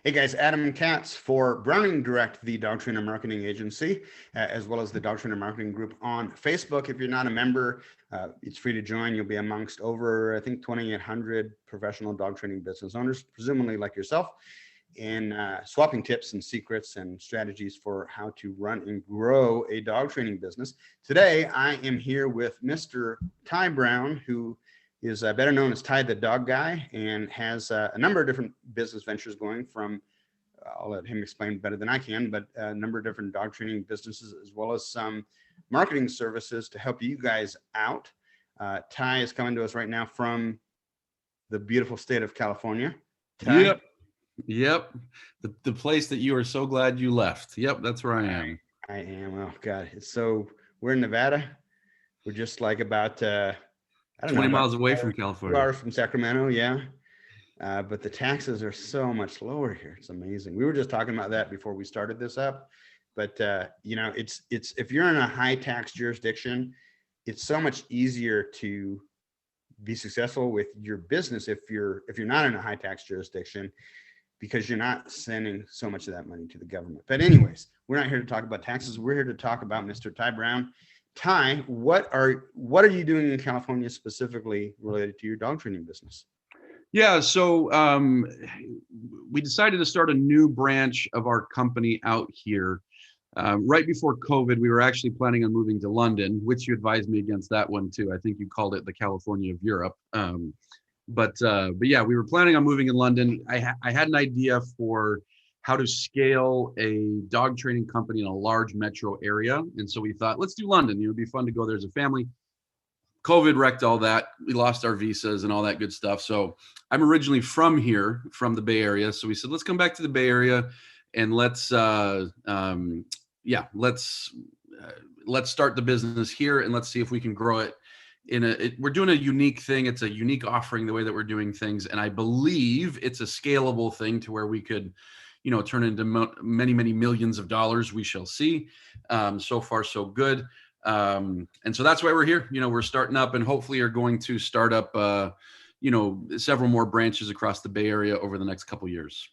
Hey guys, Adam Katz for Browning Direct, the dog trainer marketing agency, as well as the dog trainer marketing group on Facebook. If you're not a member, it's free to join. You'll be amongst over, I think, 2,800 professional dog training business owners, presumably like yourself, in swapping tips and secrets and strategies for how to run and grow a dog training business. Today, I am here with Mr. Ty Brown, who is better known as Ty the Dog Guy, and has a number of different business ventures going from, I'll let him explain better than I can, but a number of different dog training businesses, as well as some marketing services to help you guys out. Ty is coming to us right now from the beautiful state of California. Ty? Yep. The place that you are so glad you left. Yep, that's where I am. I am. Oh, God. We're in Nevada. We're just like about, I don't know, 20 about miles away from 2 California. hours from Sacramento. Yeah. But the taxes are so much lower here. It's amazing. We were just talking about that before we started this up. But it's if you're in a high tax jurisdiction, it's so much easier to be successful with your business if you're not in a high tax jurisdiction, because you're not sending so much of that money to the government. But anyways, we're not here to talk about taxes. We're here to talk about Mr. Ty Brown. Ty, what are you doing in California specifically related to your dog training business? Yeah, so we decided to start a new branch of our company out here. Right before COVID, we were actually planning on moving to London, which you advised me against that one too. I think you called it the California of Europe. But yeah, we were planning on moving in London. I had an idea for how to scale a dog training company in a large metro area. And so we thought, let's do London. It would be fun to go there as a family. COVID wrecked all that. We lost our visas and all that good stuff. So I'm originally from here, from the Bay Area. So we said, let's come back to the Bay Area and let's start the business here and let's see if we can grow it. We're doing a unique thing. It's a unique offering the way that we're doing things. And I believe it's a scalable thing to where we could, turn into many, many millions of dollars. We shall see. So far, so good. And so that's why we're here. We're starting up and hopefully are going to start up, several more branches across the Bay Area over the next couple of years.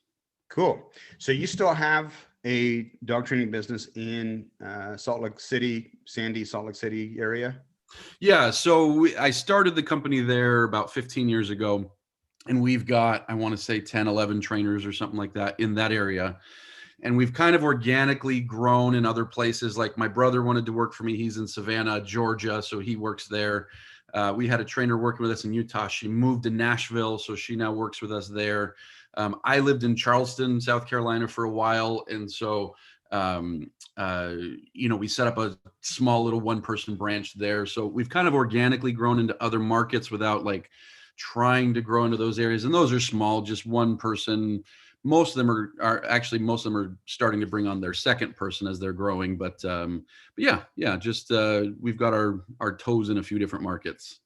Cool. So you still have a dog training business in Salt Lake City area? Yeah. So I started the company there about 15 years ago. And we've got, I want to say 10, 11 trainers or something like that in that area. And we've kind of organically grown in other places. Like my brother wanted to work for me. He's in Savannah, Georgia. So he works there. We had a trainer working with us in Utah. She moved to Nashville. So she now works with us there. I lived in Charleston, South Carolina for a while. And so, we set up a small little one-person branch there. So we've kind of organically grown into other markets without like trying to grow into those areas. And those are small, just one person. Most of them are starting to bring on their second person as they're growing. But yeah, just we've got our toes in a few different markets.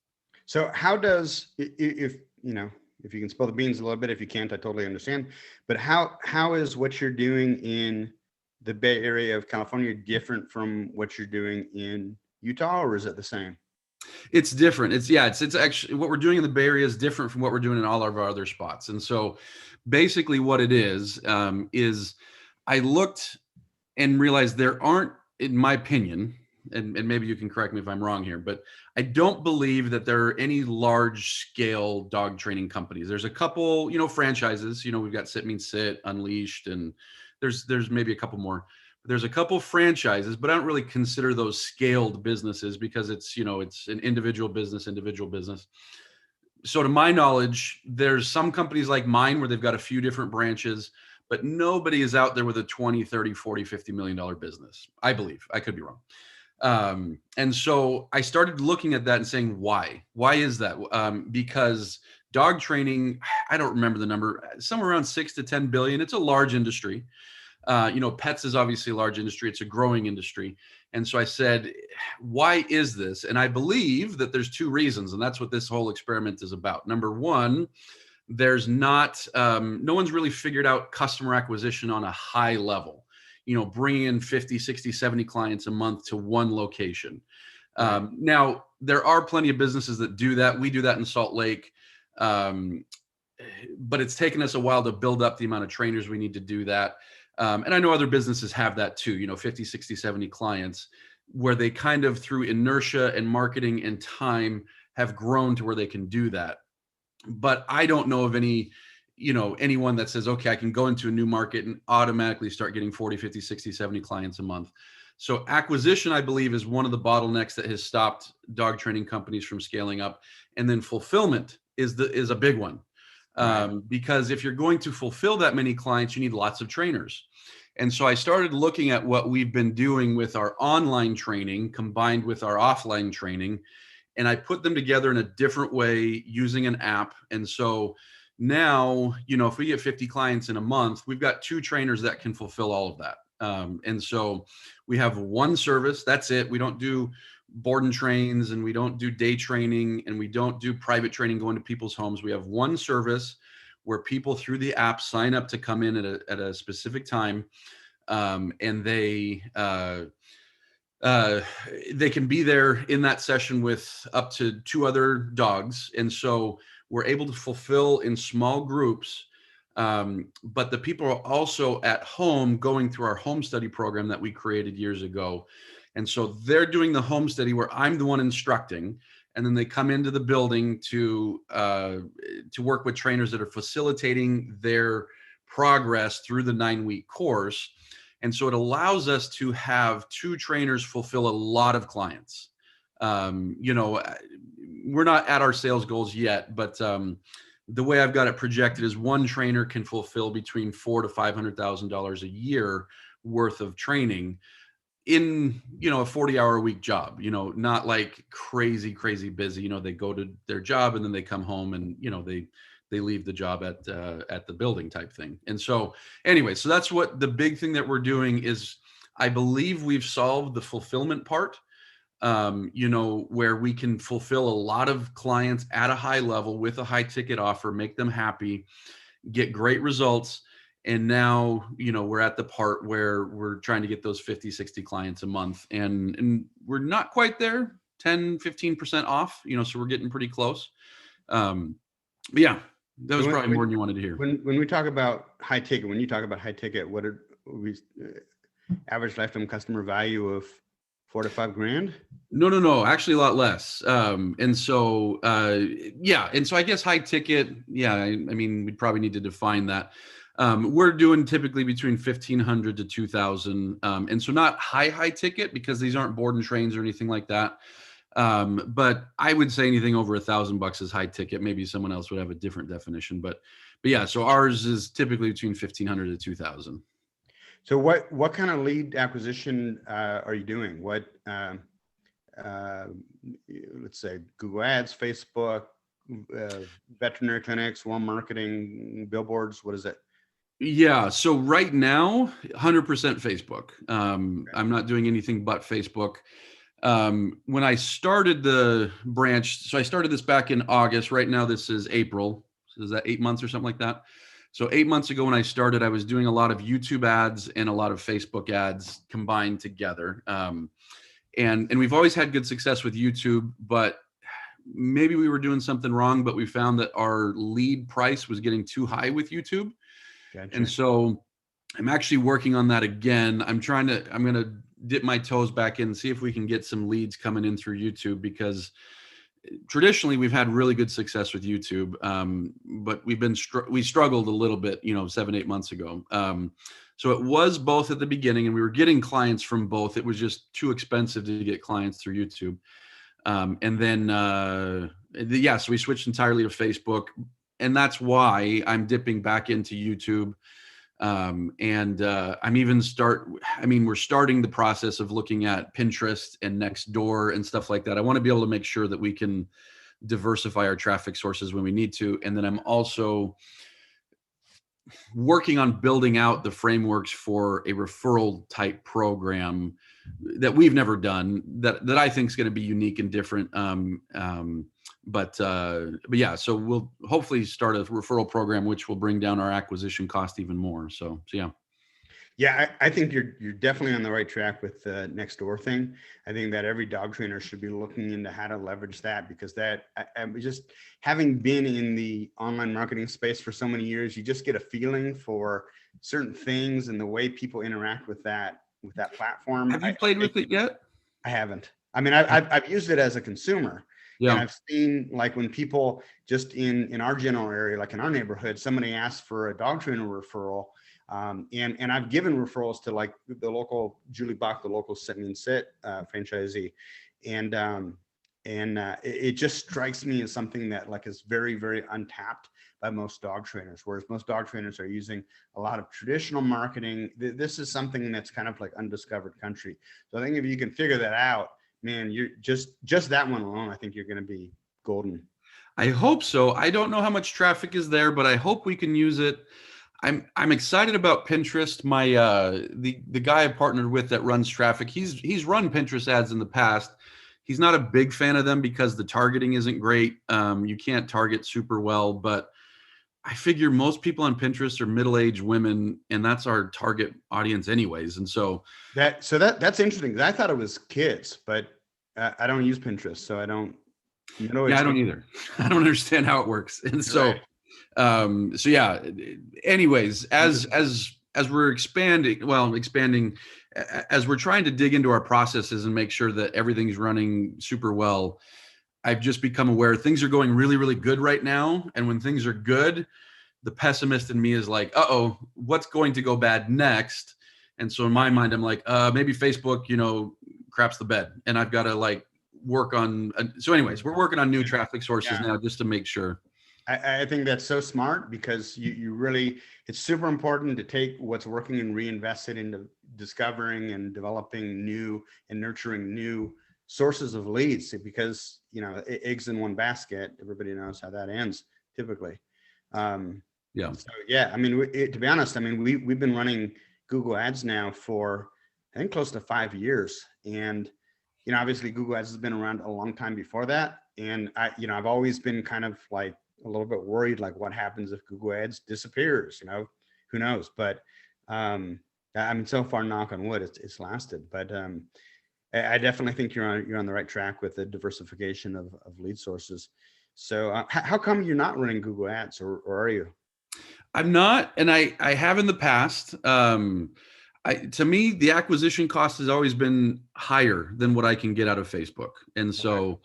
So how does, if you can spill the beans a little bit, if you can't, I totally understand. But how is what you're doing in the Bay Area of California different from what you're doing in Utah, or is it the same? It's different. It's actually what we're doing in the Bay Area is different from what we're doing in all of our other spots. And so basically what it is I looked and realized there aren't, in my opinion, and maybe you can correct me if I'm wrong here, but I don't believe that there are any large scale dog training companies. There's a couple, franchises, we've got Sit Means Sit, Unleashed, and there's maybe a couple more. There's a couple franchises, but I don't really consider those scaled businesses because it's an individual business. So to my knowledge, there's some companies like mine where they've got a few different branches, but nobody is out there with a 20, 30, 40, $50 million business. I believe. I could be wrong. And so I started looking at that and saying, why? Why is that? Because dog training, I don't remember the number, somewhere around 6 to 10 billion. It's a large industry. Pets is obviously a large industry. It's a growing industry. And so I said, why is this? And I believe that there's two reasons. And that's what this whole experiment is about. Number one, there's not, no one's really figured out customer acquisition on a high level, bringing in 50, 60, 70 clients a month to one location. Now, there are plenty of businesses that do that. We do that in Salt Lake. but it's taken us a while to build up the amount of trainers we need to do that. And I know other businesses have that too, 50, 60, 70 clients, where they kind of through inertia and marketing and time have grown to where they can do that. But I don't know of anyone that says, okay, I can go into a new market and automatically start getting 40, 50, 60, 70 clients a month. So acquisition, I believe, is one of the bottlenecks that has stopped dog training companies from scaling up. And then fulfillment is a big one. Right. Because if you're going to fulfill that many clients, you need lots of trainers. And so I started looking at what we've been doing with our online training combined with our offline training, and I put them together in a different way using an app. And so now, if we get 50 clients in a month, we've got 2 trainers that can fulfill all of that. And so we have one service, that's it. We don't do board and trains, and we don't do day training, and we don't do private training going to people's homes. We have one service where people through the app sign up to come in at a specific time, and they can be there in that session with up to 2 other dogs. And so we're able to fulfill in small groups. But the people are also at home going through our home study program that we created years ago. And so they're doing the home study where I'm the one instructing, and then they come into the building to work with trainers that are facilitating their progress through the 9-week course. And so it allows us to have 2 trainers fulfill a lot of clients. We're not at our sales goals yet, but the way I've got it projected is one trainer can fulfill between $400,000 to $500,000 a year worth of training in, a 40-hour a week job, not like crazy busy. They go to their job and then they come home and, they leave the job at the building type thing. And so anyway, so that's what the big thing that we're doing is. I believe we've solved the fulfillment part, where we can fulfill a lot of clients at a high level with a high ticket offer, make them happy, get great results. And now, we're at the part where we're trying to get those 50, 60 clients a month, and we're not quite there, 10, 15% off, so we're getting pretty close. But yeah, that was probably more than you wanted to hear. When we talk about high ticket, what are we average lifetime customer value of $4,000 to $5,000? No, actually a lot less. And so I guess high ticket, I mean, we'd probably need to define that. We're doing typically between 1,500 to 2,000. And so not high ticket, because these aren't board and trains or anything like that. But I would say anything over $1,000 is high ticket. Maybe someone else would have a different definition, but yeah, so ours is typically between 1,500 to 2,000. So what kind of lead acquisition are you doing? What let's say Google Ads, Facebook, veterinary clinics, warm marketing, billboards? What is it? Yeah. So right now, 100% Facebook. I'm not doing anything but Facebook. When I started the branch, so I started this back in August. Right now, this is April. So is that 8 months or something like that? So 8 months ago when I started, I was doing a lot of YouTube ads and a lot of Facebook ads combined together. And we've always had good success with YouTube, but maybe we were doing something wrong, but we found that our lead price was getting too high with YouTube. Gotcha. And so I'm actually working on that again. I'm going to dip my toes back in and see if we can get some leads coming in through YouTube, because traditionally we've had really good success with YouTube. But we struggled a little bit, 7-8 months ago. So it was both at the beginning, and we were getting clients from both. It was just too expensive to get clients through YouTube. And then, so we switched entirely to Facebook, and that's why I'm dipping back into YouTube. We're starting the process of looking at Pinterest and Nextdoor and stuff like that. I want to be able to make sure that we can diversify our traffic sources when we need to. And then I'm also working on building out the frameworks for a referral type program that we've never done, that I think is going to be unique and different. But yeah, so we'll hopefully start a referral program, which will bring down our acquisition cost even more. So yeah. Yeah, I think you're definitely on the right track with the next door thing. I think that every dog trainer should be looking into how to leverage that, because that I just having been in the online marketing space for so many years, you just get a feeling for certain things and the way people interact with that platform. Have you played with it yet? I haven't. I mean, I've used it as a consumer, and Yeah. I've seen, like, when people just in our general area, like in our neighborhood, somebody asks for a dog trainer referral, and I've given referrals to, like, the local Julie Bach, the local Sit Me and Sit franchisee, and it just strikes me as something that, like, is very, very untapped by most dog trainers. Whereas most dog trainers are using a lot of traditional marketing. This is something that's kind of like undiscovered country. So I think if you can figure that out, man, you're just that one alone, I think you're going to be golden. I hope so. I don't know how much traffic is there, but I hope we can use it. I'm excited about Pinterest. My the guy I partnered with that runs traffic, he's run Pinterest ads in the past. He's not a big fan of them because the targeting isn't great. You can't target super well, but I figure most people on Pinterest are middle-aged women, and that's our target audience anyways. And so That's interesting. I thought it was kids, but I don't use Pinterest, so I don't know. yeah, I don't either. I don't understand how it works. And so Right. so yeah, anyways, as we're expanding as we're trying to dig into our processes and make sure that everything's running super well, I've just become aware things are going really, really good right now. And when things are good, the pessimist in me is like, uh-oh, what's going to go bad next? And so in my mind, I'm like, maybe Facebook, craps the bed, and I've got to, like, work on. So anyways, we're working on new traffic sources Yeah. now just to make sure. I think that's so smart, because you really, it's super important to take what's working and reinvest it into discovering and developing new and nurturing new sources of leads, because eggs in one basket, everybody knows how that ends typically. Yeah. So yeah, I mean, to be honest, I mean, we've been running Google Ads now for, I think, close to 5 years, and obviously Google Ads has been around a long time before that, and I've always been kind of like a little bit worried, like, what happens if Google Ads disappears? Who knows? But I mean, so far, knock on wood, it's lasted. But I definitely think you're on the right track with the diversification of lead sources. So how come you're not running Google Ads, or are you? I'm not, and I have in the past. To me, the acquisition cost has always been higher than what I can get out of Facebook, and so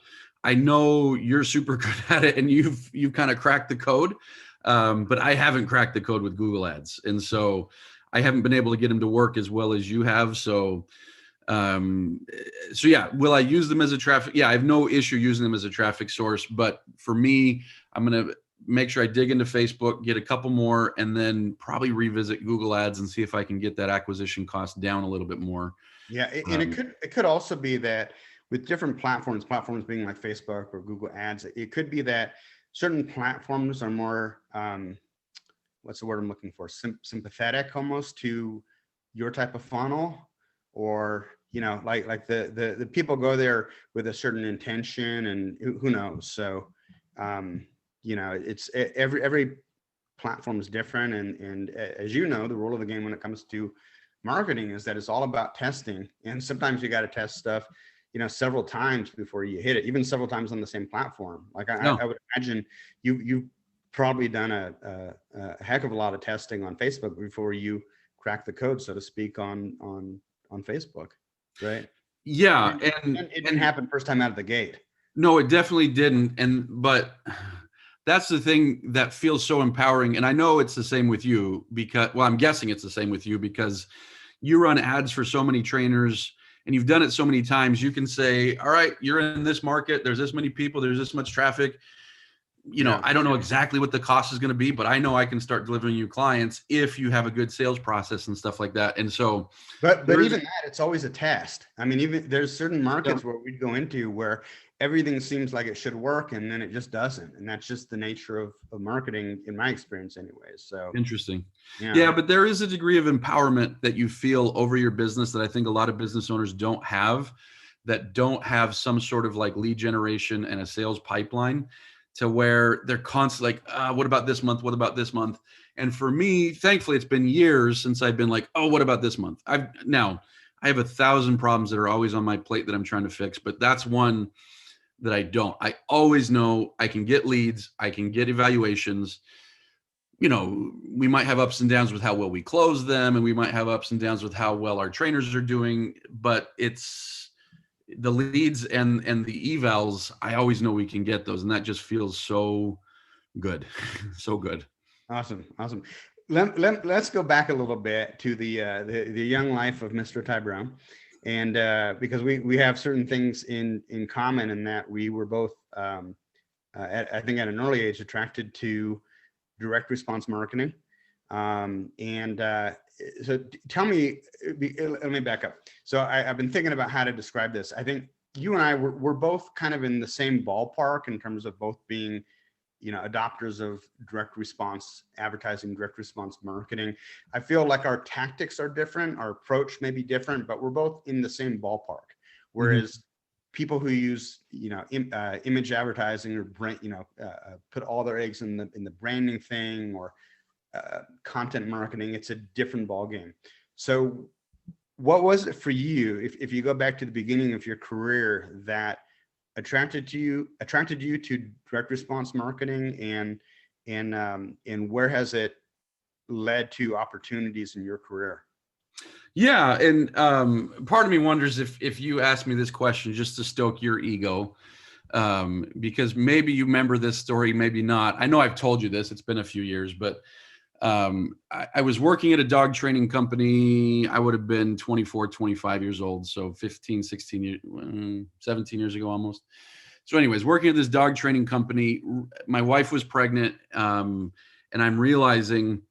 I know you're super good at it, and you've kind of cracked the code, but I haven't cracked the code with Google Ads, and so I haven't been able to get them to work as well as you have. So yeah, will I use them as a traffic? Yeah, I have no issue using them as a traffic source, but for me, I'm going to make sure I dig into Facebook, get a couple more, and then probably revisit Google Ads and see if I can get that acquisition cost down a little bit more. Yeah, and it could also be that with different platforms being like Facebook or Google Ads, it could be that certain platforms are more, what's the word I'm looking for, sympathetic almost to your type of funnel, or like the people go there with a certain intention, and who knows. So it's every platform is different, and as you know, the rule of the game when it comes to marketing is that it's all about testing, and sometimes you got to test stuff several times before you hit it, even several times on the same platform. Like I would imagine you've probably done a heck of a lot of testing on Facebook before you crack the code, so to speak, on Facebook, right? Yeah, and it didn't happen first time out of the gate. No, it definitely didn't. But that's the thing that feels so empowering. And I know it's the same with you because, well, I'm guessing it's the same with you because you run ads for so many trainers and you've done it so many times. You can say, all right, you're in this market. There's this many people. There's this much traffic. I don't know exactly what the cost is going to be, but I know I can start delivering you clients if you have a good sales process and stuff like that. And so, but even that, it's always a test. I mean, even there's certain markets where we'd go into where everything seems like it should work, and then it just doesn't. And that's just the nature of marketing, in my experience anyways. So interesting. Yeah, but there is a degree of empowerment that you feel over your business that I think a lot of business owners don't have, that don't have some sort of like lead generation and a sales pipeline. to where they're constantly like, what about this month? What about this month? And for me, thankfully, it's been years since I've been like, oh, what about this month? I have 1,000 problems that are always on my plate that I'm trying to fix, but that's one that I don't. I always know I can get leads, I can get evaluations. We might have ups and downs with how well we close them, and we might have ups and downs with how well our trainers are doing, but it's the leads and the evals. I always know we can get those, and that just feels so good. So good. Awesome. Let's go back a little bit to the young life of Mr. Ty Brown, and because we have certain things in common, in that we were both I think at an early age attracted to direct response marketing. So tell me, let me back up. So I've been thinking about how to describe this. I think you and I we're both kind of in the same ballpark in terms of both being, adopters of direct response advertising, direct response marketing. I feel like our tactics are different, our approach may be different, but we're both in the same ballpark. Whereas people who use, image advertising or brand, put all their eggs in the branding thing, or content marketing, it's a different ballgame. So what was it for you, if you go back to the beginning of your career, that attracted you to direct response marketing, and where has it led to opportunities in your career? Yeah. And part of me wonders if you asked me this question just to stoke your ego, because maybe you remember this story, maybe not. I know I've told you this, it's been a few years, but I was working at a dog training company. I would have been 24, 25 years old. So 15, 16 years, 17 years ago almost. So anyways, working at this dog training company, my wife was pregnant. And I'm realizing,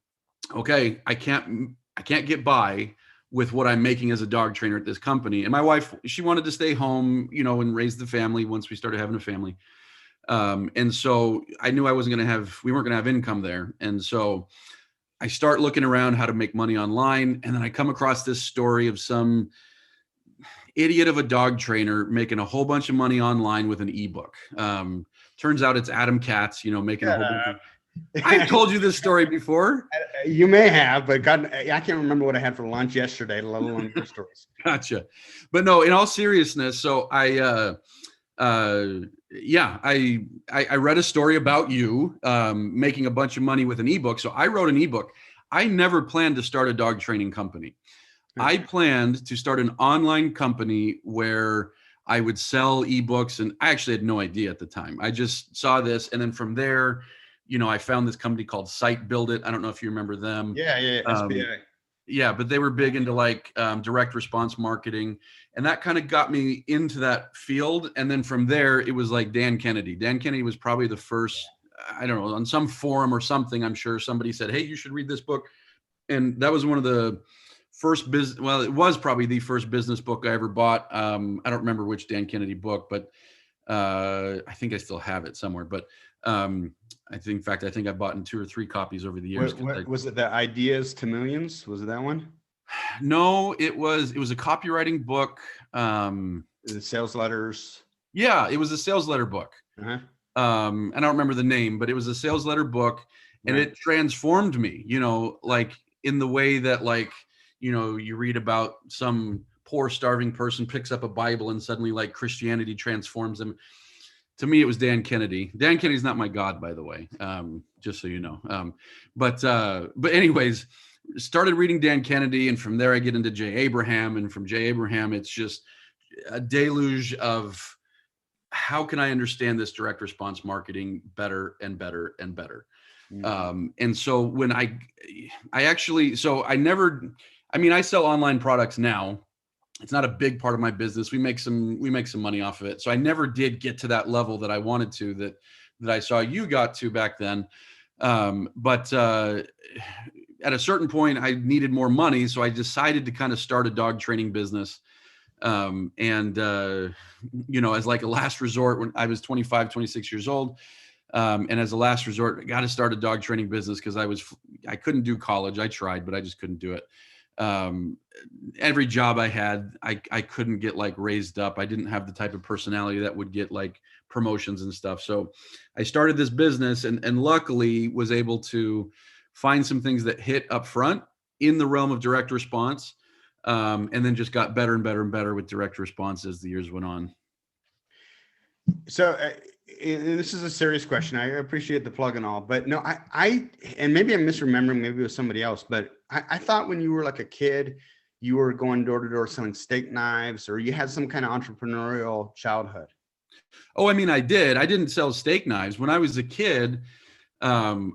okay, I can't get by with what I'm making as a dog trainer at this company. And my wife, she wanted to stay home, and raise the family once we started having a family. And so I knew we weren't going to have income there. And so I start looking around how to make money online. And then I come across this story of some idiot of a dog trainer making a whole bunch of money online with an ebook. Turns out it's Adam Katz, making a whole bunch of... I've told you this story before. You may have, but God, I can't remember what I had for lunch yesterday, let alone your stories. Gotcha. But no, in all seriousness, so I read a story about you making a bunch of money with an ebook. So I wrote an ebook. I never planned to start a dog training company. I planned to start an online company where I would sell ebooks, and I actually had no idea at the time. I just saw this, and then from there, I found this company called Site Build It. I don't know if you remember them. Yeah, SBA. Yeah, but they were big into like direct response marketing, and that kind of got me into that field. And then from there, it was like Dan Kennedy. Dan Kennedy was probably the first, I don't know, on some forum or something, I'm sure somebody said, hey, you should read this book. And that was one of the first business, well, it was probably the first business book I ever bought. I don't remember which Dan Kennedy book, but I think I still have it somewhere. But I think I bought in 2 or 3 copies over the years. Was it the Ideas to Millions? Was it that one? No, it was a copywriting book. The sales letters. Yeah, it was a sales letter book. Uh-huh. I don't remember the name, but it was a sales letter book, and It transformed me, like in the way that, like, you read about some poor starving person picks up a Bible and suddenly like Christianity transforms them. To me, it was Dan Kennedy. Dan Kennedy's not my God, by the way, just so you know. But anyways, started reading Dan Kennedy, and from there I get into Jay Abraham, and from Jay Abraham, it's just a deluge of how can I understand this direct response marketing better and better and better. Mm-hmm. And so when I sell online products now. It's not a big part of my business. We make some money off of it. So I never did get to that level that I wanted to, that I saw you got to back then. But at a certain point I needed more money. So I decided to kind of start a dog training business. As like a last resort, when I was 25, 26 years old. And as a last resort, I got to start a dog training business because I couldn't do college. I tried, but I just couldn't do it. every job I had, I couldn't get like raised up. I didn't have the type of personality that would get like promotions and stuff. So I started this business and luckily was able to find some things that hit up front in the realm of direct response. And then just got better and better and better with direct response as the years went on. So this is a serious question. I appreciate the plug and all, but no, and maybe I'm misremembering, maybe it was somebody else, but I thought when you were like a kid, you were going door to door selling steak knives, or you had some kind of entrepreneurial childhood. Oh, I mean, I did. I didn't sell steak knives when I was a kid. I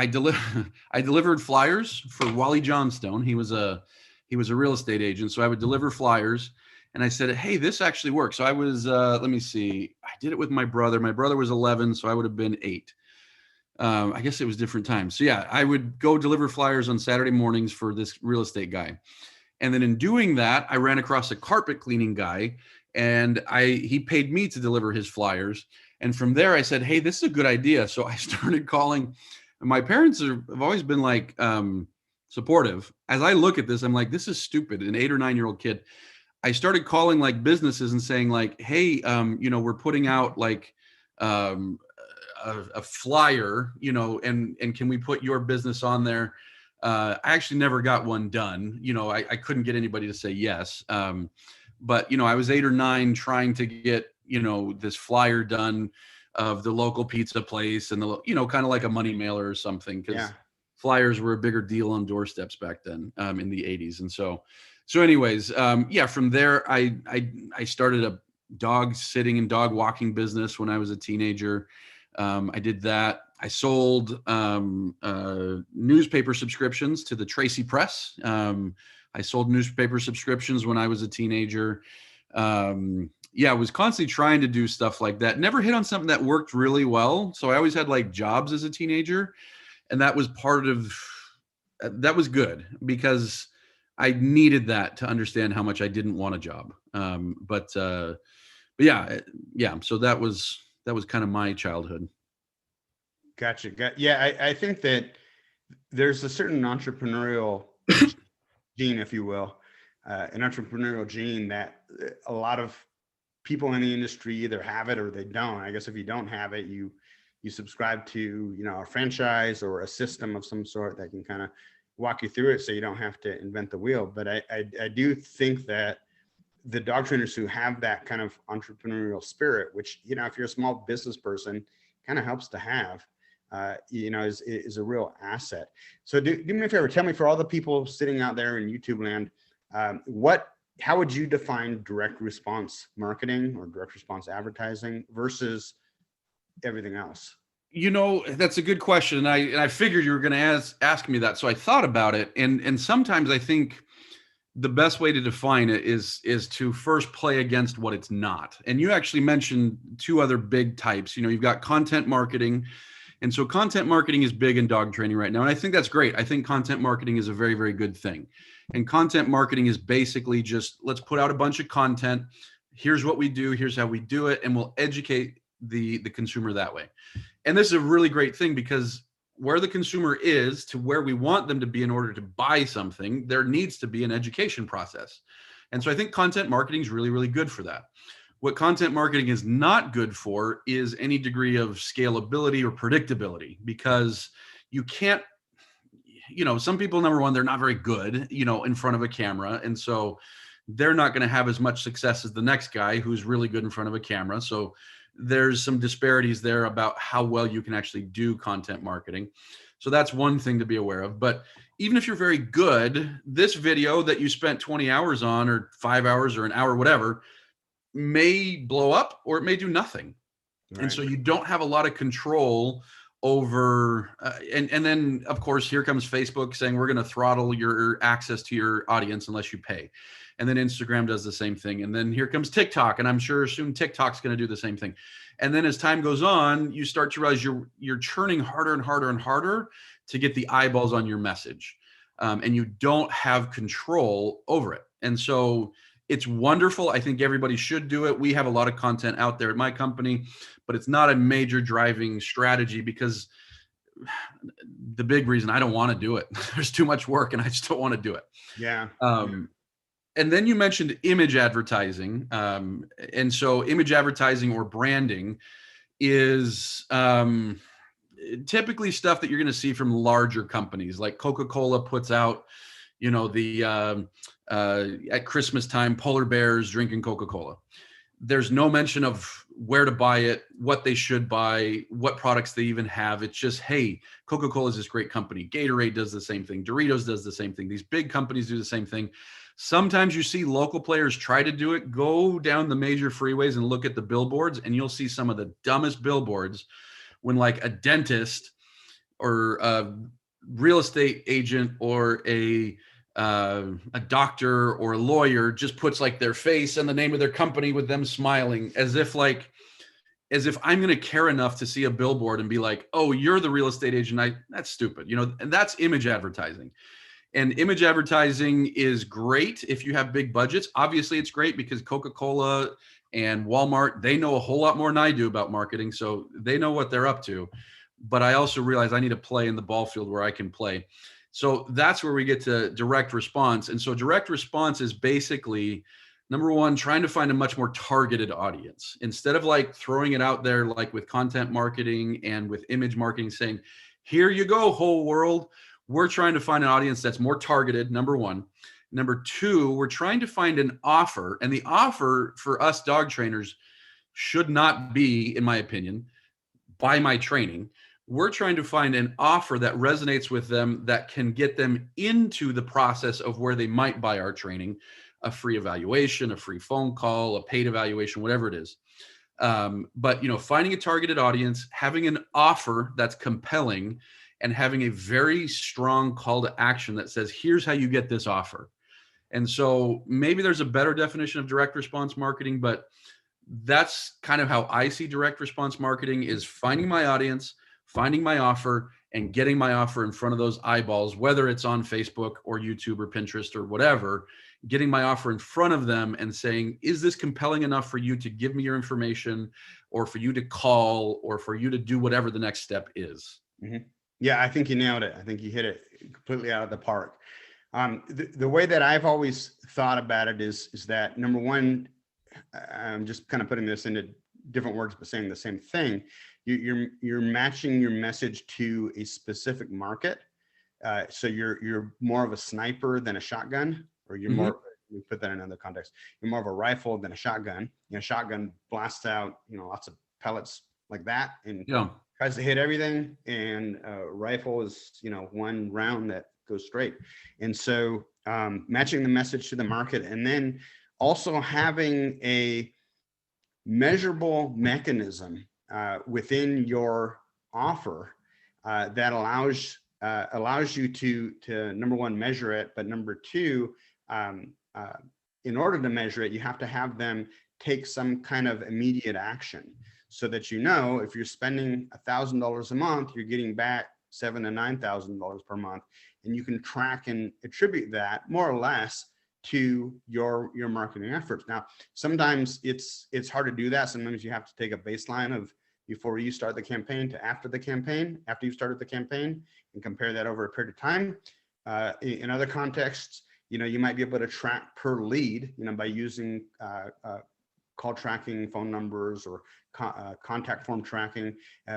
delivered flyers for Wally Johnstone. He was a real estate agent, so I would deliver flyers. And I said, hey, this actually works. So I was, let me see, I did it with my brother. My brother was 11, so I would have been 8. I guess it was different times. So yeah, I would go deliver flyers on Saturday mornings for this real estate guy. And then in doing that, I ran across a carpet cleaning guy, and he paid me to deliver his flyers. And from there, I said, hey, this is a good idea. So I started calling. My parents have always been like supportive. As I look at this, I'm like, this is stupid. An 8 or 9-year-old kid. I started calling like businesses and saying like, hey, we're putting out like a flyer, and can we put your business on there? I actually never got one done. I couldn't get anybody to say yes. But, I was 8 or 9 trying to get, this flyer done of the local pizza place and kind of like a money mailer or something. Because flyers were a bigger deal on doorsteps back then in the 80s. And so anyways, from there, I started a dog sitting and dog walking business when I was a teenager. I did that. I sold newspaper subscriptions to the Tracy Press. I sold newspaper subscriptions when I was a teenager. I was constantly trying to do stuff like that. Never hit on something that worked really well. So I always had like jobs as a teenager. And that was that was good because I needed that to understand how much I didn't want a job. But yeah. So that was kind of my childhood. Gotcha. Yeah, I think that there's a certain entrepreneurial gene, if you will, an entrepreneurial gene that a lot of people in the industry either have it or they don't. I guess if you don't have it, you subscribe to, a franchise or a system of some sort that can kind of walk you through it so you don't have to invent the wheel. But I do think that the dog trainers who have that kind of entrepreneurial spirit, which, if you're a small business person, kind of helps to have, is a real asset. So do me a favor, tell me, for all the people sitting out there in YouTube land, how would you define direct response marketing or direct response advertising versus everything else? That's a good question. And I figured you were going to ask me that. So I thought about it. And sometimes I think the best way to define it is to first play against what it's not. And you actually mentioned 2 other big types. You've got content marketing. And so content marketing is big in dog training right now. And I think that's great. I think content marketing is a very, very good thing. And content marketing is basically just, let's put out a bunch of content. Here's what we do. Here's how we do it. And we'll educate the consumer that way. And this is a really great thing because where the consumer is to where we want them to be in order to buy something, there needs to be an education process. And so I think content marketing is really, really good for that. What content marketing is not good for is any degree of scalability or predictability, because you can't, some people, number one, they're not very good, in front of a camera. And so they're not going to have as much success as the next guy who's really good in front of a camera. So there's some disparities there about how well you can actually do content marketing. So that's one thing to be aware of. But even if you're very good, this video that you spent 20 hours on, or 5 hours or an hour, whatever, may blow up or it may do nothing. Right. And so you don't have a lot of control over, and then of course, here comes Facebook saying, we're going to throttle your access to your audience unless you pay. And then Instagram does the same thing. And then here comes TikTok. And I'm sure soon TikTok's going to do the same thing. And then as time goes on, you start to realize you're churning harder and harder and harder to get the eyeballs on your message. And you don't have control over it. And so it's wonderful. I think everybody should do it. We have a lot of content out there at my company, but it's not a major driving strategy because the big reason I don't want to do it. There's too much work and I just don't want to do it. Yeah. And then you mentioned image advertising. And so image advertising or branding is typically stuff that you're going to see from larger companies. Like Coca-Cola puts out, at Christmas time, polar bears drinking Coca-Cola. There's no mention of where to buy it, what they should buy, what products they even have. It's just, hey, Coca-Cola is this great company. Gatorade does the same thing. Doritos does the same thing. These big companies do the same thing. Sometimes you see local players try to do it. Go down the major freeways and look at the billboards, and you'll see some of the dumbest billboards when like a dentist or a real estate agent or a doctor or a lawyer just puts like their face and the name of their company with them smiling, as if I'm going to care enough to see a billboard and be like, oh, you're the real estate agent. That's stupid, and that's image advertising. And image advertising is great if you have big budgets. Obviously, it's great because Coca-Cola and Walmart, they know a whole lot more than I do about marketing, so they know what they're up to. But I also realize I need to play in the ball field where I can play. So that's where we get to direct response. And so direct response is basically, number one, trying to find a much more targeted audience. Instead of like throwing it out there like with content marketing and with image marketing saying, here you go, whole world. We're trying to find an audience that's more targeted, number one. Number two, we're trying to find an offer. And the offer for us dog trainers should not be, in my opinion, buy my training. We're trying to find an offer that resonates with them, that can get them into the process of where they might buy our training, a free evaluation, a free phone call, a paid evaluation, whatever it is. But finding a targeted audience, having an offer that's compelling, and having a very strong call to action that says, here's how you get this offer. And so maybe there's a better definition of direct response marketing, but that's kind of how I see direct response marketing is finding my audience, finding my offer, and getting my offer in front of those eyeballs, whether it's on Facebook or YouTube or Pinterest or whatever, getting my offer in front of them and saying, is this compelling enough for you to give me your information, or for you to call, or for you to do whatever the next step is? Mm-hmm. Yeah, I think you nailed it. I think you hit it completely out of the park. The way that I've always thought about it is that, number one, I'm just kind of putting this into different words, but saying the same thing. You're matching your message to a specific market. So you're more of a sniper than a shotgun, or you're more, we put that in another context. You're more of a rifle than a shotgun. Shotgun blasts out, lots of pellets like that, and tries to hit everything. And rifle is, one round that goes straight. And so matching the message to the market, and then also having a measurable mechanism within your offer that allows you to number one, measure it, but number two, in order to measure it, you have to have them take some kind of immediate action, so that if you're spending $1,000 a month, you're getting back $7,000 to $9,000 per month, and you can track and attribute that more or less to your marketing efforts. Now, sometimes it's hard to do that. Sometimes you have to take a baseline of before you start the campaign to after you've started the campaign, and compare that over a period of time. In other contexts, you might be able to track per lead, by using call tracking, phone numbers, or contact form tracking,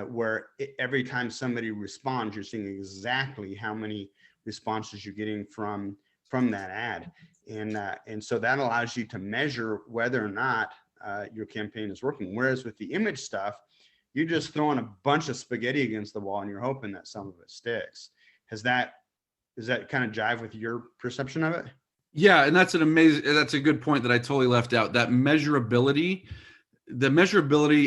where every time somebody responds, you're seeing exactly how many responses you're getting from that ad. And so that allows you to measure whether or not your campaign is working. Whereas with the image stuff, you're just throwing a bunch of spaghetti against the wall and you're hoping that some of it sticks. Does that kind of jive with your perception of it? Yeah, and that's a good point that I totally left out. That measurability,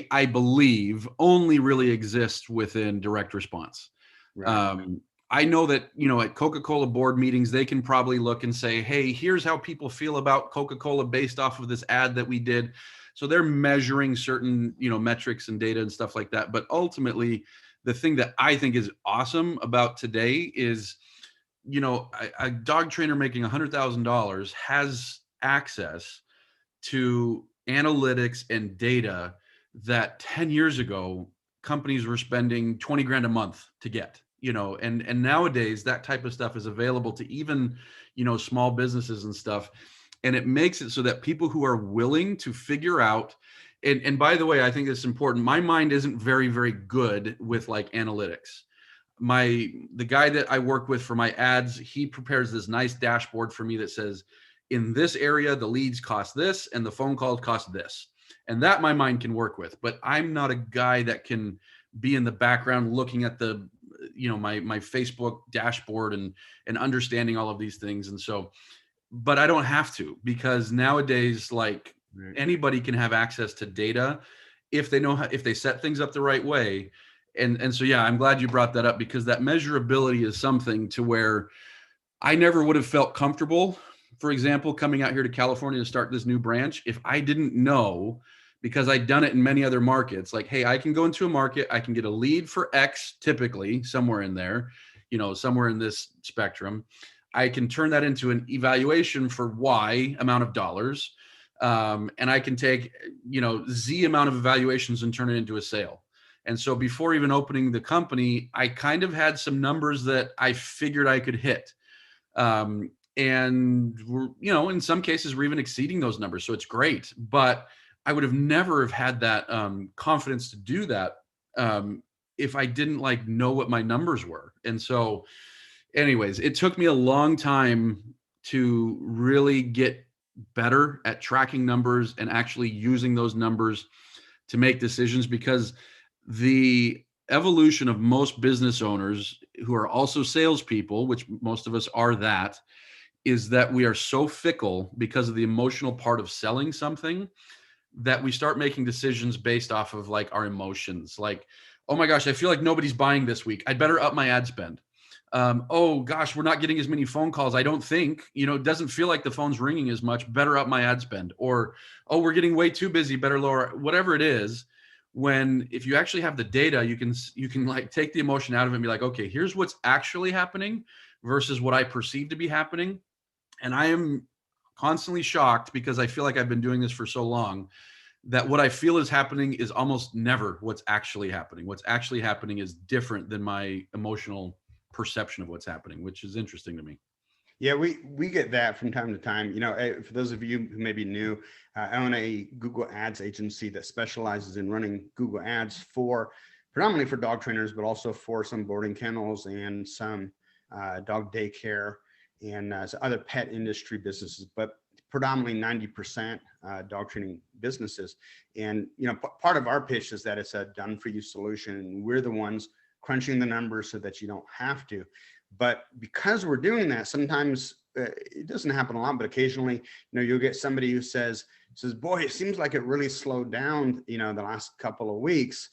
I believe, only really exists within direct response. Right. I know that, at Coca-Cola board meetings, they can probably look and say, hey, here's how people feel about Coca-Cola based off of this ad that we did. So they're measuring certain, metrics and data and stuff like that. But ultimately, the thing that I think is awesome about today is, a dog trainer making $100,000 has access to analytics and data that 10 years ago, companies were spending 20 grand a month to get. and nowadays that type of stuff is available to even, small businesses and stuff. And it makes it so that people who are willing to figure out, and by the way, I think it's important. My mind isn't very, very good with like analytics. The guy that I work with for my ads, he prepares this nice dashboard for me that says, in this area, the leads cost this and the phone calls cost this. And that my mind can work with, but I'm not a guy that can be in the background looking at the, my Facebook dashboard and understanding all of these things. And so, but I don't have to, because nowadays, like, anybody can have access to data if they know how, if they set things up the right way. And so, yeah, I'm glad you brought that up, because that measurability is something to where I never would have felt comfortable, for example, coming out here to California to start this new branch, if I didn't know, because I'd done it in many other markets, like, hey, I can go into a market, I can get a lead for X, typically somewhere in there, somewhere in this spectrum. I can turn that into an evaluation for Y amount of dollars. And I can take, Z amount of evaluations and turn it into a sale. And so before even opening the company, I kind of had some numbers that I figured I could hit. And we're, in some cases, we're even exceeding those numbers. So it's great. But I would have never have had that confidence to do that if I didn't know what my numbers were. And so anyways, it took me a long time to really get better at tracking numbers and actually using those numbers to make decisions, because the evolution of most business owners who are also salespeople, which most of us are, that is that we are so fickle because of the emotional part of selling something, that we start making decisions based off of our emotions. Like, oh my gosh, I feel like nobody's buying this week, I'd better up my ad spend. Oh gosh, we're not getting as many phone calls, I don't think, it doesn't feel like the phone's ringing as much, better up my ad spend. Or, oh, we're getting way too busy, better lower, whatever it is. When, if you actually have the data, you can take the emotion out of it and be like, okay, here's what's actually happening versus what I perceive to be happening. And I am constantly shocked, because I feel like I've been doing this for so long, that what I feel is happening is almost never what's actually happening. What's actually happening is different than my emotional perception of what's happening, which is interesting to me. Yeah, we get that from time to time. For those of you who may be new, I own a Google Ads agency that specializes in running Google Ads predominantly for dog trainers, but also for some boarding kennels and some dog daycare and other pet industry businesses, but predominantly 90% dog training businesses. And part of our pitch is that it's a done-for-you solution, and we're the ones crunching the numbers so that you don't have to. But because we're doing that, sometimes it doesn't happen a lot, but occasionally, you'll get somebody who says, boy, it seems like it really slowed down, the last couple of weeks.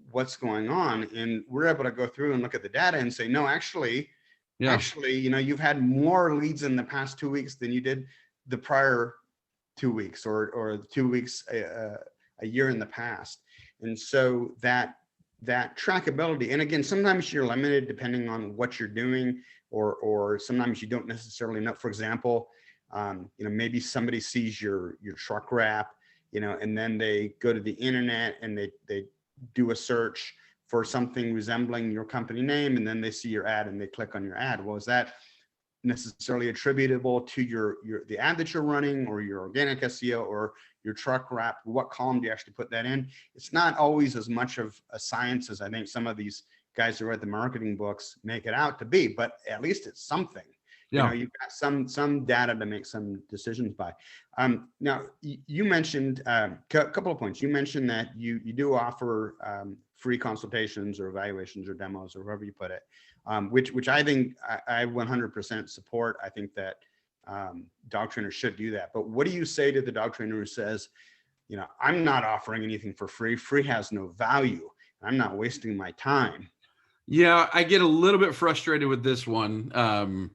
What's going on? And we're able to go through and look at the data and say, no, actually, you've had more leads in the past 2 weeks than you did the prior 2 weeks or 2 weeks a year in the past. And so that trackability, and again, sometimes you're limited depending on what you're doing, or sometimes you don't necessarily know. For example, maybe somebody sees your truck wrap, and then they go to the internet and they do a search for something resembling your company name, and then they see your ad and they click on your ad. Well, is that necessarily attributable to the ad that you're running, or your organic SEO, or your truck wrap? What column do you actually put that in? It's not always as much of a science as I think some of these guys who write the marketing books make it out to be, but at least it's something. Yeah. You've got some data to make some decisions by. Now, you mentioned a couple of points. You mentioned that you do offer free consultations or evaluations or demos, or however you put it, which I think I 100% support. I think that dog trainers should do that. But what do you say to the dog trainer who says, I'm not offering anything for free. Free has no value. I'm not wasting my time. Yeah, I get a little bit frustrated with this one.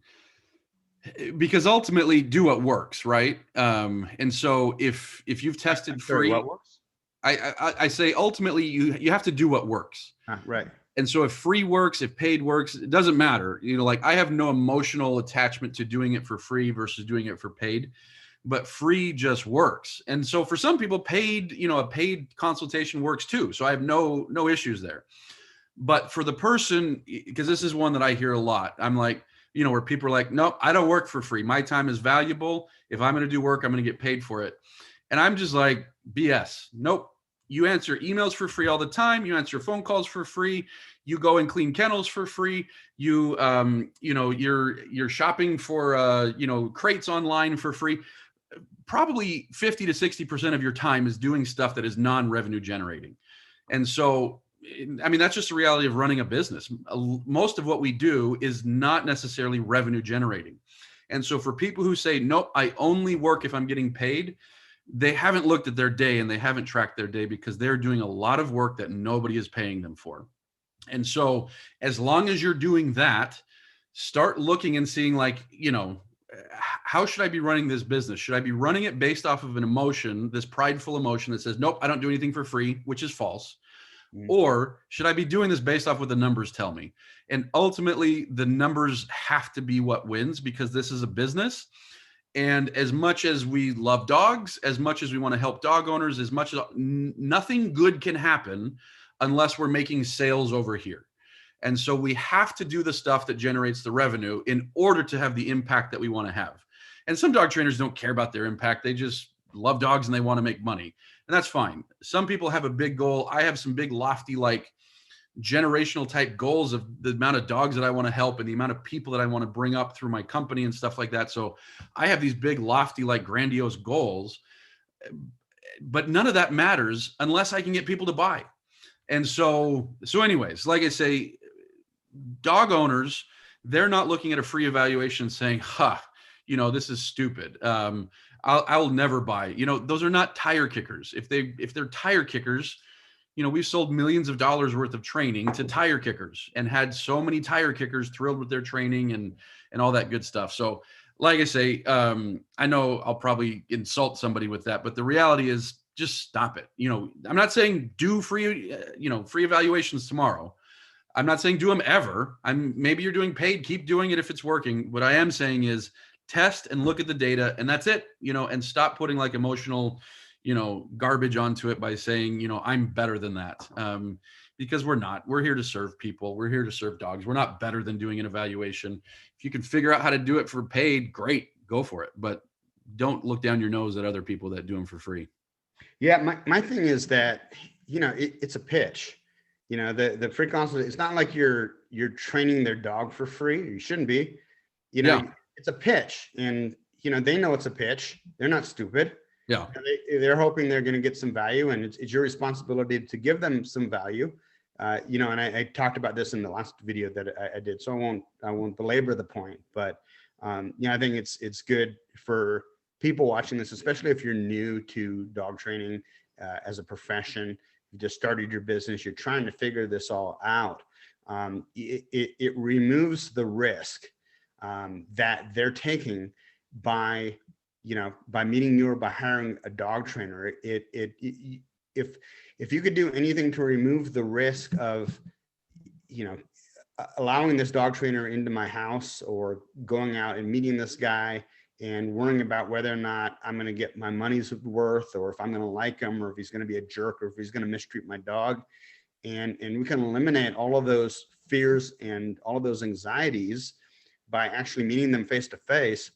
Because ultimately, do what works, right? And so if you've tested free, what works? I say ultimately you have to do what works. Right. And so if free works, if paid works, it doesn't matter. I have no emotional attachment to doing it for free versus doing it for paid, but free just works. And so for some people, paid, a paid consultation works too. So I have no issues there. But for the person, because this is one that I hear a lot, I'm like, where people are like, nope, I don't work for free. My time is valuable. If I'm going to do work, I'm going to get paid for it. And I'm just like, BS. Nope. You answer emails for free all the time. You answer phone calls for free. You go and clean kennels for free. You're shopping for, crates online for free. Probably 50 to 60% of your time is doing stuff that is non-revenue generating. And so, I mean, that's just the reality of running a business. Most of what we do is not necessarily revenue generating. And so for people who say, nope, I only work if I'm getting paid, they haven't looked at their day and they haven't tracked their day, because they're doing a lot of work that nobody is paying them for. And so as long as you're doing that, start looking and seeing, like, how should I be running this business? Should I be running it based off of an emotion, this prideful emotion that says, nope, I don't do anything for free, which is false? Or should I be doing this based off what the numbers tell me? And ultimately, the numbers have to be what wins, because this is a business. And as much as we love dogs, as much as we want to help dog owners, as much as nothing good can happen unless we're making sales over here. And so we have to do the stuff that generates the revenue in order to have the impact that we want to have. And some dog trainers don't care about their impact. They just love dogs and they want to make money. And that's fine. Some people have a big goal. I have some big lofty, like, generational type goals of the amount of dogs that I want to help and the amount of people that I want to bring up through my company and stuff like that. So I have these big lofty, like, grandiose goals, but none of that matters unless I can get people to buy. And so anyways, like I say, dog owners, they're not looking at a free evaluation saying, this is stupid. I'll never buy. Those are not tire kickers. If they're tire kickers, we've sold millions of dollars worth of training to tire kickers and had so many tire kickers thrilled with their training and all that good stuff. So like I say, I know I'll probably insult somebody with that, but the reality is, just stop it. I'm not saying do free evaluations tomorrow. I'm not saying do them ever. Maybe you're doing paid, keep doing it if it's working. What I am saying is test and look at the data, and that's it, and stop putting, like, emotional, garbage onto it by saying, I'm better than that. Because we're not. We're here to serve people. We're here to serve dogs. We're not better than doing an evaluation. If you can figure out how to do it for paid, great, go for it. But don't look down your nose at other people that do them for free. Yeah, my thing is that, it's a pitch. The free consult, it's not like you're training their dog for free. You shouldn't be. It's a pitch, and they know it's a pitch. They're not stupid. Yeah. They're hoping they're going to get some value, and it's your responsibility to give them some value. And I talked about this in the last video that I did, so I won't belabor the point. But I think it's good for people watching this, especially if you're new to dog training as a profession. You just started your business, you're trying to figure this all out. It removes the risk that they're taking by meeting you or by hiring a dog trainer. If you could do anything to remove the risk of allowing this dog trainer into my house, or going out and meeting this guy and worrying about whether or not I'm going to get my money's worth, or if I'm going to like him, or if he's going to be a jerk, or if he's going to mistreat my dog. And we can eliminate all of those fears and all of those anxieties by actually meeting them face to face.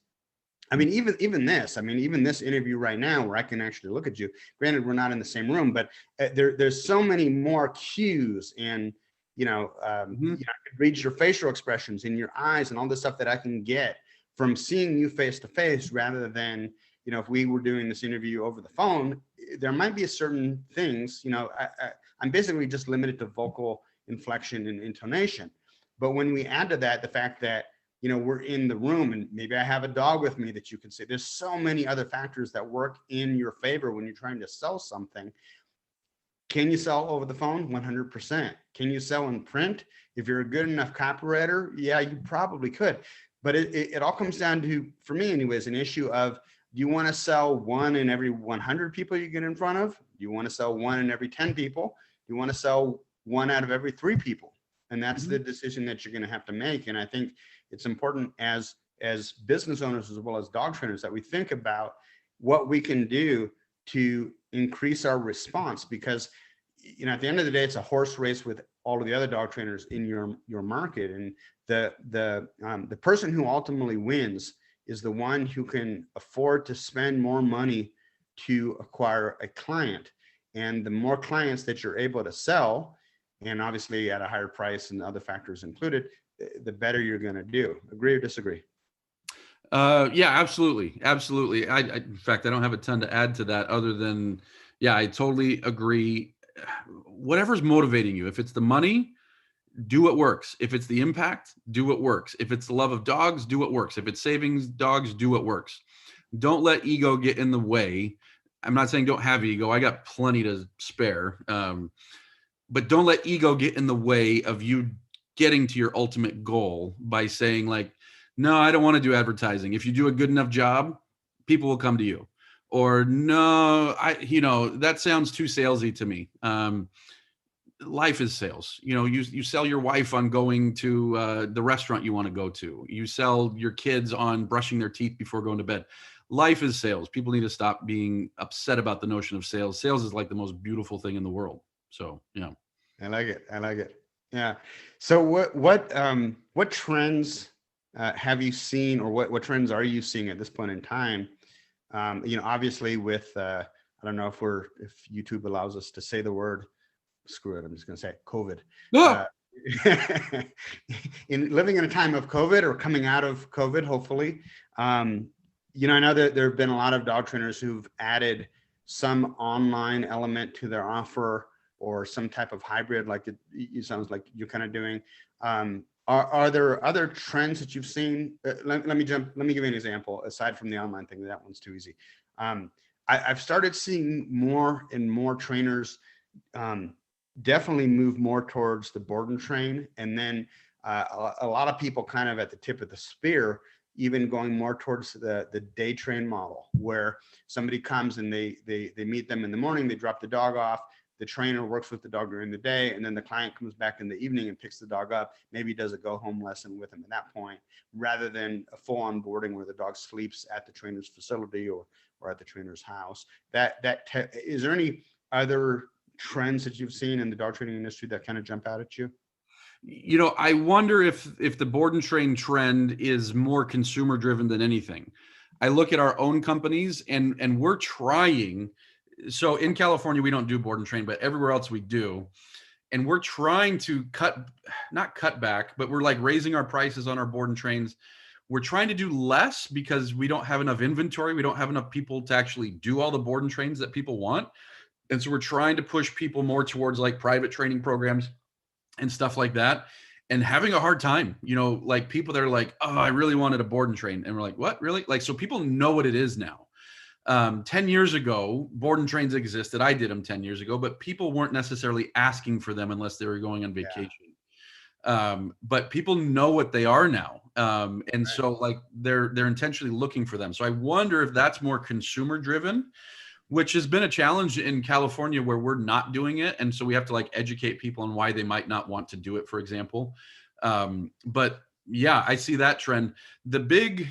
I mean, even this interview right now, where I can actually look at you, granted, we're not in the same room, but there's so many more cues, and, I can read your facial expressions in your eyes and all this stuff that I can get from seeing you face to face, rather than, if we were doing this interview over the phone. There might be certain things, I'm basically just limited to vocal inflection and intonation. But when we add to that the fact that, we're in the room, and maybe I have a dog with me that you can say, there's so many other factors that work in your favor when you're trying to sell something. Can you sell over the phone? 100%. Can you sell in print? If you're a good enough copywriter, yeah, you probably could. But it all comes down to, for me anyways, an issue of, do you want to sell one in every 100 people you get in front of? Do you want to sell one in every 10 people? Do you want to sell one out of every 3 people? And that's the decision that you're going to have to make. And I think it's important as business owners, as well as dog trainers, that we think about what we can do to increase our response. Because at the end of the day, it's a horse race with all of the other dog trainers in your market. And the person who ultimately wins is the one who can afford to spend more money to acquire a client. And the more clients that you're able to sell, and obviously at a higher price and other factors included, the better you're going to do. Agree or disagree? Yeah, absolutely. Absolutely. In fact, I don't have a ton to add to that other than, yeah, I totally agree. Whatever's motivating you, if it's the money, do what works. If it's the impact, do what works. If it's the love of dogs, do what works. If it's saving dogs, do what works. Don't let ego get in the way. I'm not saying don't have ego. I got plenty to spare. But don't let ego get in the way of you getting to your ultimate goal by saying like, no, I don't want to do advertising. If you do a good enough job, people will come to you. Or no, that sounds too salesy to me. Life is sales. You sell your wife on going to the restaurant you want to go to. You sell your kids on brushing their teeth before going to bed. Life is sales. People need to stop being upset about the notion of sales. Sales is like the most beautiful thing in the world. So, yeah. I like it. Yeah. So what trends have you seen, or what trends are you seeing at this point in time? Obviously with, I don't know if YouTube allows us to say the word, screw it, I'm just going to say it, COVID. No. In living in a time of COVID, or coming out of COVID, hopefully, I know that there have been a lot of dog trainers who've added some online element to their offer, or some type of hybrid, like it sounds like you're kind of doing. Are there other trends that you've seen? Let me give you an example, aside from the online thing. That one's too easy. I've started seeing more and more trainers definitely move more towards the board and train. And then a lot of people kind of at the tip of the spear, even going more towards the day train model, where somebody comes and they meet them in the morning, they drop the dog off, the trainer works with the dog during the day, and then the client comes back in the evening and picks the dog up, maybe does a go home lesson with him at that point, rather than a full onboarding where the dog sleeps at the trainer's facility or at the trainer's house. Is there any other trends that you've seen in the dog training industry that kind of jump out at you? I wonder if the board and train trend is more consumer driven than anything. I look at our own companies and we're trying. So in California, we don't do board and train, but everywhere else we do. And we're trying to not cut back, but we're like raising our prices on our board and trains. We're trying to do less because we don't have enough inventory. We don't have enough people to actually do all the board and trains that people want. And so we're trying to push people more towards like private training programs and stuff like that, and having a hard time, like people that are like, oh, I really wanted a board and train. And we're like, what, really? Like, so people know what it is now. 10 years ago, board and trains existed. I did them 10 years ago, but people weren't necessarily asking for them unless they were going on vacation. Yeah. But people know what they are now. And so like they're intentionally looking for them. So I wonder if that's more consumer driven, which has been a challenge in California where we're not doing it. And so we have to like educate people on why they might not want to do it, for example. But yeah, I see that trend. The big,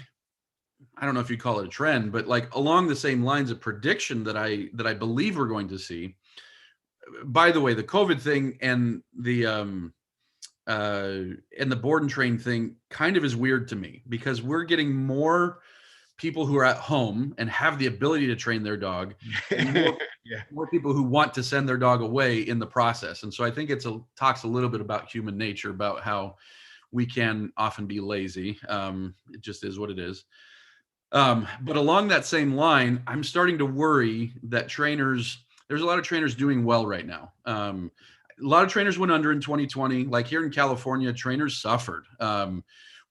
I don't know if you call it a trend, but like along the same lines of prediction that I believe we're going to see. By the way, the COVID thing and the board and train thing kind of is weird to me, because we're getting more people who are at home and have the ability to train their dog, and more people who want to send their dog away in the process. And so I think talks a little bit about human nature, about how we can often be lazy. It just is what it is. But along that same line, I'm starting to worry that there's a lot of trainers doing well right now. A lot of trainers went under in 2020. Like here in California, trainers suffered.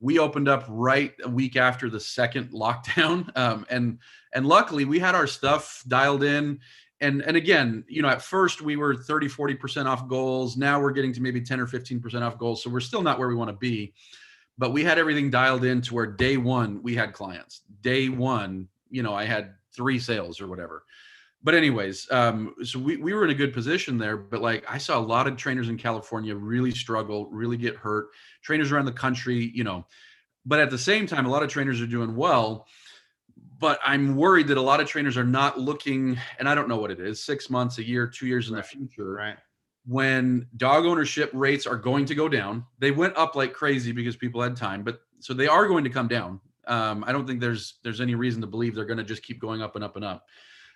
We opened up right a week after the second lockdown. And luckily we had our stuff dialed in. And again, at first we were 30, 40% off goals. Now we're getting to maybe 10 or 15% off goals. So we're still not where we want to be, but we had everything dialed in to where day one we had clients. Day one, I had 3 sales or whatever. But anyways, so we were in a good position there, but like I saw a lot of trainers in California really struggle, really get hurt. Trainers around the country, but at the same time, a lot of trainers are doing well. But I'm worried that a lot of trainers are not looking, and I don't know what it is, 6 months, a year, 2 years in the future. Right. when dog ownership rates are going to go down. They went up like crazy because people had time, but so they are going to come down. I don't think there's any reason to believe they're going to just keep going up and up and up.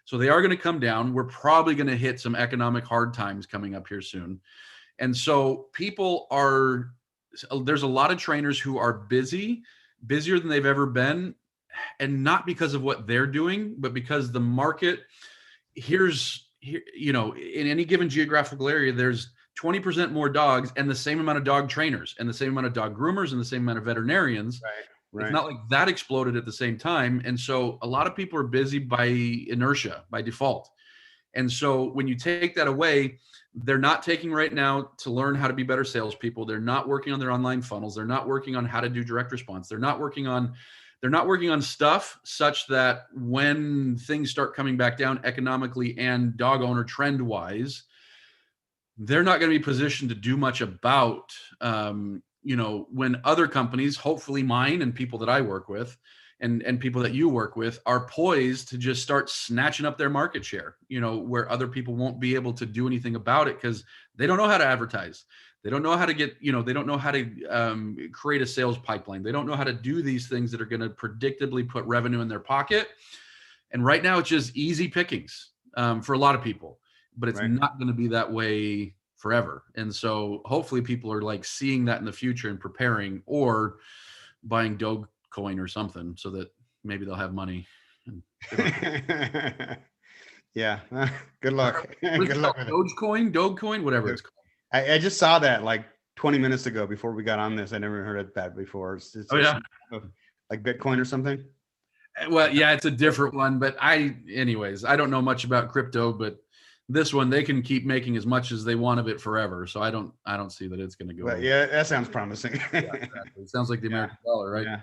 So they are going to come down. We're probably going to hit some economic hard times coming up here soon. And so there's a lot of trainers who are busier than they've ever been, and not because of what they're doing, but because the market here, in any given geographical area, there's 20% more dogs and the same amount of dog trainers and the same amount of dog groomers and the same amount of veterinarians. Right. It's not like that exploded at the same time. And so a lot of people are busy by inertia, by default. And so when you take that away, they're not taking right now to learn how to be better salespeople. They're not working on their online funnels. They're not working on how to do direct response. They're not working on stuff such that when things start coming back down economically and dog owner trend wise, they're not going to be positioned to do much about, when other companies, hopefully mine and people that I work with and people that you work with, are poised to just start snatching up their market share, where other people won't be able to do anything about it because they don't know how to advertise. They don't know how to get, they don't know how to create a sales pipeline. They don't know how to do these things that are going to predictably put revenue in their pocket. And right now it's just easy pickings for a lot of people, but it's not going to be that way forever. And so hopefully people are like seeing that in the future and preparing, or buying Dogecoin or something so that maybe they'll have money. Yeah. Good luck. Good luck with Dogecoin, whatever it's called. I just saw that like 20 minutes ago before we got on this. I never heard of that before. It's like Bitcoin or something. Well, yeah, it's a different one, but I don't know much about crypto, but this one, they can keep making as much as they want of it forever. So I don't see that it's going to go. Well, yeah, that sounds promising. Yeah, exactly. It sounds like the American dollar, right? Yeah.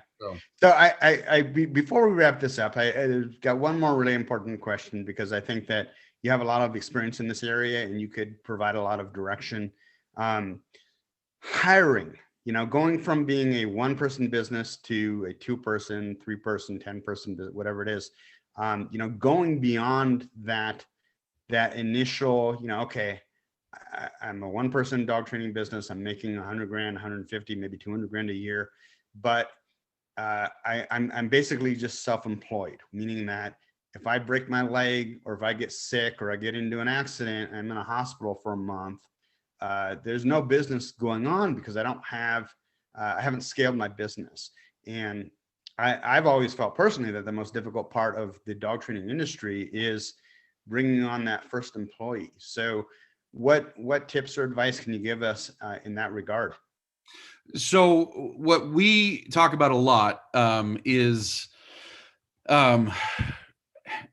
So I before we wrap this up, I got one more really important question, because I think that you have a lot of experience in this area and you could provide a lot of direction. Hiring, going from being a one-person business to a two-person, three-person, 10-person, whatever it is, going beyond that initial, okay, I'm a one-person dog training business. I'm making 100 grand, 150, maybe 200 grand a year, but I'm basically just self-employed, meaning that if I break my leg, or if I get sick, or I get into an accident, I'm in a hospital for a month, there's no business going on because I haven't scaled my business. And I've always felt personally that the most difficult part of the dog training industry is bringing on that first employee. So what tips or advice can you give us in that regard? So what we talk about a lot is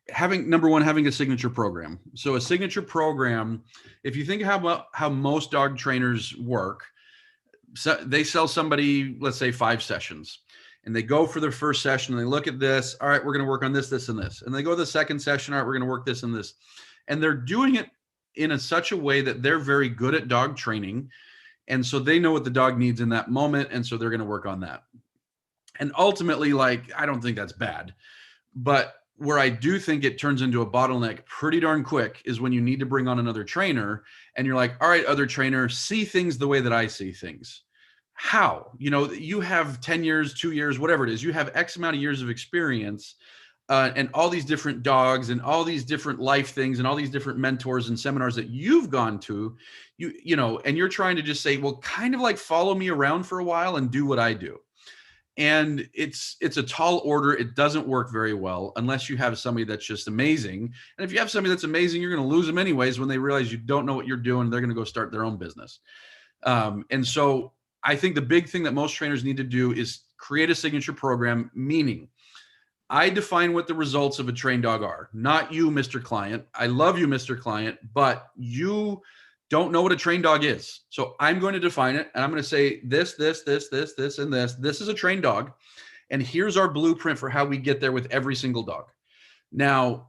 having a signature program. So a signature program, if you think about how most dog trainers work, so they sell somebody, let's say 5 sessions, and they go for their first session and they look at this. All right, we're going to work on this, this, and this. And they go to the second session. All right, we're going to work this and this. And they're doing it in such a way that they're very good at dog training. And so they know what the dog needs in that moment. And so they're going to work on that. And ultimately, I don't think that's bad. But where I do think it turns into a bottleneck pretty darn quick is when you need to bring on another trainer and you're like, all right, other trainer, see things the way that I see things. How? You have 10 years, 2 years, whatever it is. You have X amount of years of experience and all these different dogs and all these different life things and all these different mentors and seminars that you've gone to, and you're trying to just say, well, kind of like follow me around for a while and do what I do. And it's a tall order. It doesn't work very well unless you have somebody that's just amazing. And if you have somebody that's amazing, you're going to lose them anyways when they realize you don't know what you're doing. They're going to go start their own business. And so I think the big thing that most trainers need to do is create a signature program, meaning I define what the results of a trained dog are, not you, Mr. Client. I love you, Mr. Client, but you don't know what a trained dog is. So I'm going to define it, and I'm going to say this, and this. This is a trained dog, and here's our blueprint for how we get there with every single dog. Now,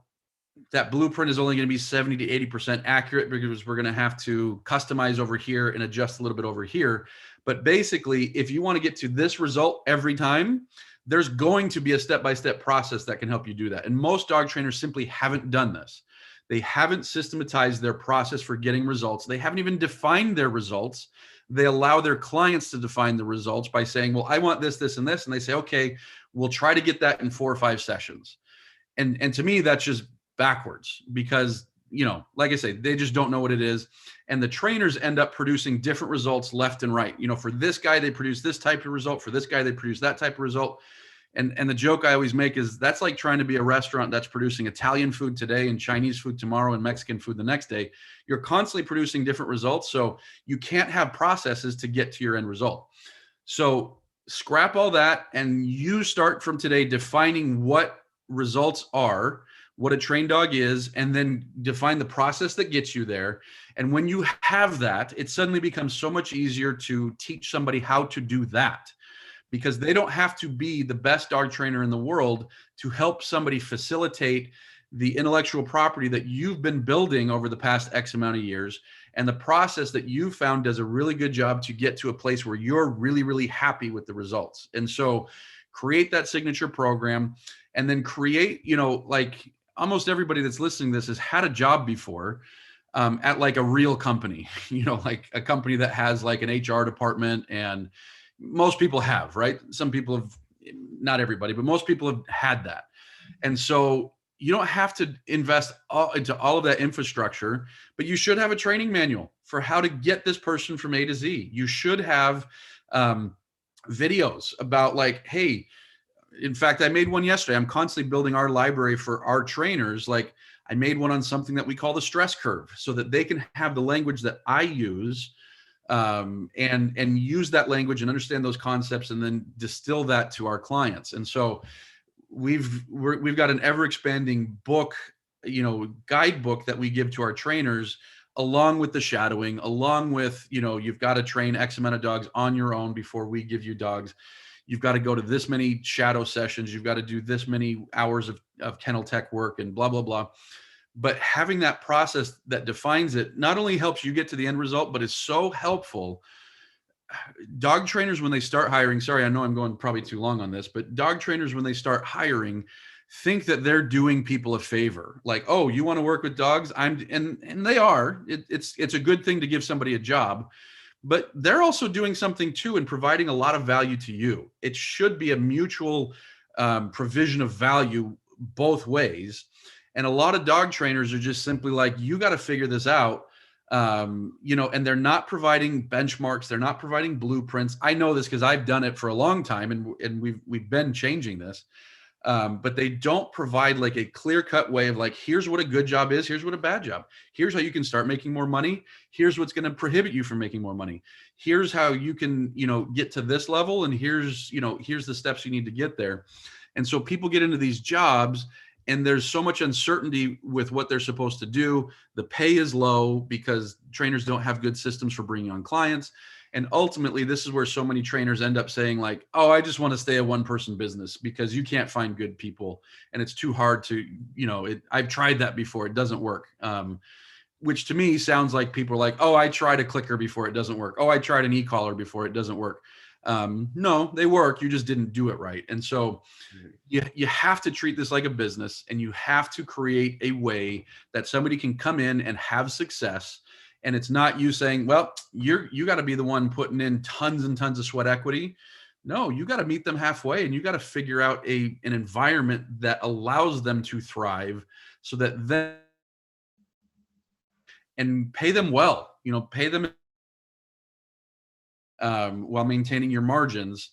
that blueprint is only going to be 70 to 80% accurate because we're going to have to customize over here and adjust a little bit over here. But basically, if you want to get to this result every time, there's going to be a step-by-step process that can help you do that. And most dog trainers simply haven't done this. They haven't systematized their process for getting results. They haven't even defined their results. They allow their clients to define the results by saying, well, I want this, this, and this. And they say, okay, we'll try to get that in 4 or 5 sessions. And to me, that's just backwards because, like I say, they just don't know what it is. And the trainers end up producing different results left and right. For this guy, they produce this type of result. For this guy, they produce that type of result. And the joke I always make is that's like trying to be a restaurant that's producing Italian food today and Chinese food tomorrow and Mexican food the next day. You're constantly producing different results. So you can't have processes to get to your end result. So scrap all that and you start from today defining what results are, what a trained dog is, and then define the process that gets you there. And when you have that, it suddenly becomes so much easier to teach somebody how to do that, because they don't have to be the best dog trainer in the world to help somebody facilitate the intellectual property that you've been building over the past X amount of years, and the process that you found does a really good job to get to a place where you're really, really happy with the results. And so create that signature program, and then create, like almost everybody that's listening to this has had a job before at like a real company, like a company that has like an HR department, and most people have, right? Some people have, not everybody, but most people have had that. And so you don't have to invest into all of that infrastructure, but you should have a training manual for how to get this person from A to Z. You should have videos about like, hey, in fact, I made one yesterday. I'm constantly building our library for our trainers. Like I made one on something that we call the stress curve so that they can have the language that I use and use that language and understand those concepts and then distill that to our clients. And so we've got an ever expanding book, guidebook that we give to our trainers, along with the shadowing, along with, you've got to train X amount of dogs on your own before we give you dogs. You've got to go to this many shadow sessions. You've got to do this many hours of kennel tech work and blah, blah, blah. But having that process that defines it not only helps you get to the end result, but is so helpful. Dog trainers, when they start hiring, sorry, I know I'm going probably too long on this, but dog trainers, when they start hiring, think that they're doing people a favor. Like, oh, you want to work with dogs? And they are. It's a good thing to give somebody a job, but they're also doing something too and providing a lot of value to you. It should be a mutual provision of value both ways. And a lot of dog trainers are just simply like, you got to figure this out. And they're not providing benchmarks. They're not providing blueprints. I know this because I've done it for a long time and we've been changing this. But they don't provide like a clear-cut way of like, here's what a good job is. Here's what a bad job. Here's how you can start making more money. Here's what's going to prohibit you from making more money. Here's how you can, get to this level. And here's the steps you need to get there. And so people get into these jobs and there's so much uncertainty with what they're supposed to do. The pay is low because trainers don't have good systems for bringing on clients. And ultimately, this is where so many trainers end up saying like, oh, I just want to stay a one-person business because you can't find good people. And it's too hard to, I've tried that before. It doesn't work. Which to me sounds like people are like, oh, I tried a clicker before. It doesn't work. Oh, I tried an e-collar before. It doesn't work. No, they work. You just didn't do it right. And so you have to treat this like a business, and you have to create a way that somebody can come in and have success. And it's not you saying, well, you got to be the one putting in tons and tons of sweat equity. No, you got to meet them halfway, and you got to figure out an environment that allows them to thrive so that then and pay them well, pay them while maintaining your margins.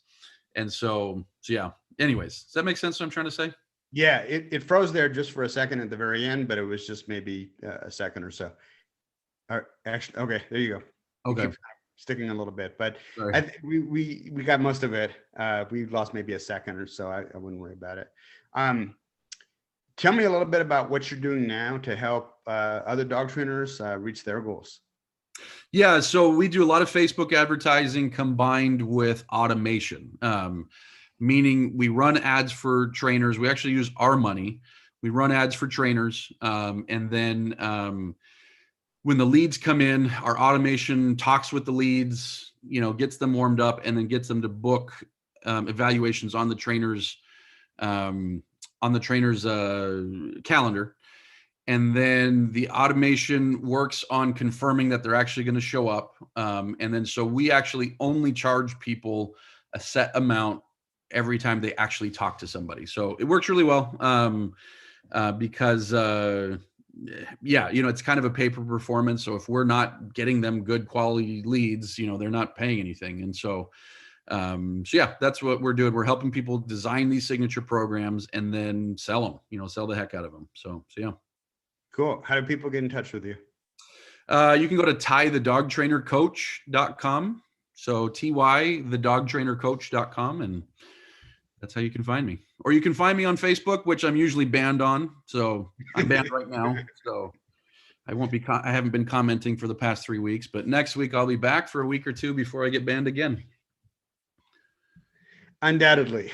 And so yeah, anyways, does that make sense what I'm trying to say? Yeah, it froze there just for a second at the very end, but it was just maybe a second or so. Actually, okay, there you go. Okay. Keep sticking a little bit, but we got most of it. We lost maybe a second or so. I wouldn't worry about it. Tell me a little bit about what you're doing now to help other dog trainers reach their goals. Yeah, so we do a lot of Facebook advertising combined with automation, meaning we run ads for trainers. We actually use our money. We run ads for trainers, and then when the leads come in, our automation talks with the leads, gets them warmed up, and then gets them to book evaluations on the trainer's calendar. And then the automation works on confirming that they're actually going to show up. And then so we actually only charge people a set amount every time they actually talk to somebody. So it works really well because, yeah, it's kind of a pay per performance. So if we're not getting them good quality leads, they're not paying anything. And so yeah, that's what we're doing. We're helping people design these signature programs and then sell them, sell the heck out of them. So yeah. Cool. How do people get in touch with you? You can go to tythedogtrainercoach.com. So tythedogtrainercoach.com, and that's how you can find me. Or you can find me on Facebook, which I'm usually banned on. So I'm banned right now. So I haven't been commenting for the past 3 weeks, but next week I'll be back for a week or two before I get banned again. Undoubtedly.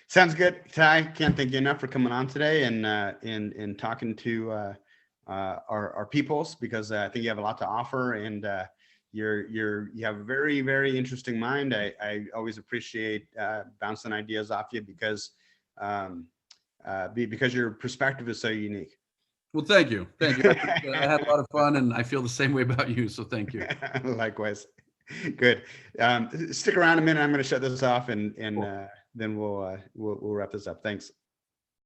Sounds good. Ty, can't thank you enough for coming on today and talking to our peoples, because I think you have a lot to offer, and you have a very, very interesting mind. I always appreciate bouncing ideas off you because your perspective is so unique. Well, thank you. Thank you. I had a lot of fun, and I feel the same way about you. So thank you. Likewise. Good. Stick around a minute. I'm going to shut this off, and Cool. then we'll wrap this up. Thanks.